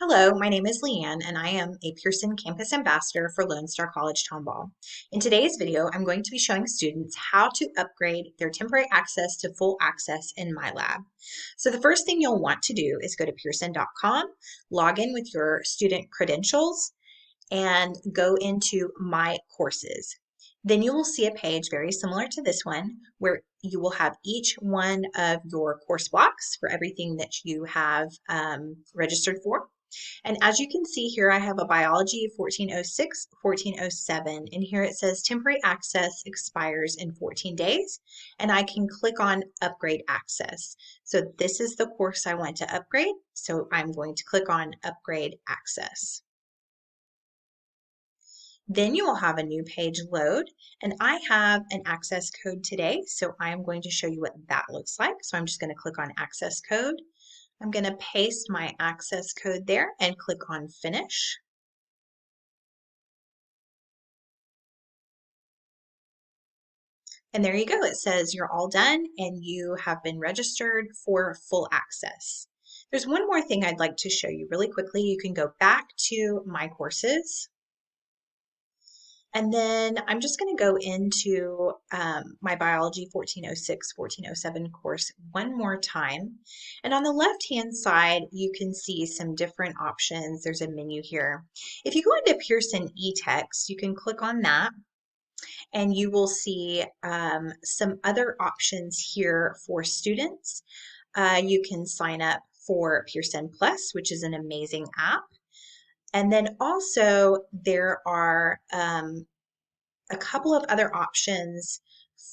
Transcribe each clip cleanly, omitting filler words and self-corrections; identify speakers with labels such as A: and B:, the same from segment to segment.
A: Hello, my name is Leanne, and I am a Pearson Campus Ambassador for Lone Star College Tomball. In today's video, I'm going to be showing students how to upgrade their temporary access to full access in MyLab. So the first thing you'll want to do is go to pearson.com, log in with your student credentials, and go into My Courses. Then you will see a page very similar to this one where you will have each one of your course blocks for everything that you have registered for. And as you can see here, I have a biology 1406, 1407, and here it says temporary access expires in 14 days, and I can click on upgrade access. So this is the course I want to upgrade, so I'm going to click on upgrade access. Then you will have a new page load, and I have an access code today, so I'm going to show you what that looks like. So I'm just going to click on access code. I'm going to paste my access code there and click on finish. And there you go. It says you're all done and you have been registered for full access. There's one more thing I'd like to show you really quickly. You can go back to My Courses. And then I'm just going to go into my biology 1406, 1407 course one more time. And on the left-hand side, you can see some different options. There's a menu here. If you go into Pearson eText, you can click on that and you will see some other options here for students. You can sign up for Pearson Plus, which is an amazing app. And then also there are a couple of other options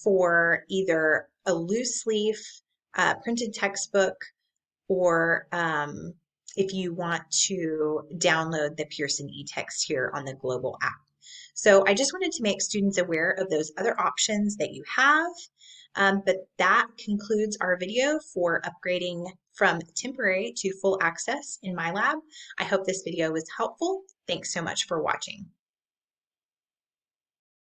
A: for either a loose leaf printed textbook or if you want to download the Pearson eText here on the global app. So I just wanted to make students aware of those other options that you have. But that concludes our video for upgrading from temporary to full access in MyLab. I hope this video was helpful. Thanks so much for watching.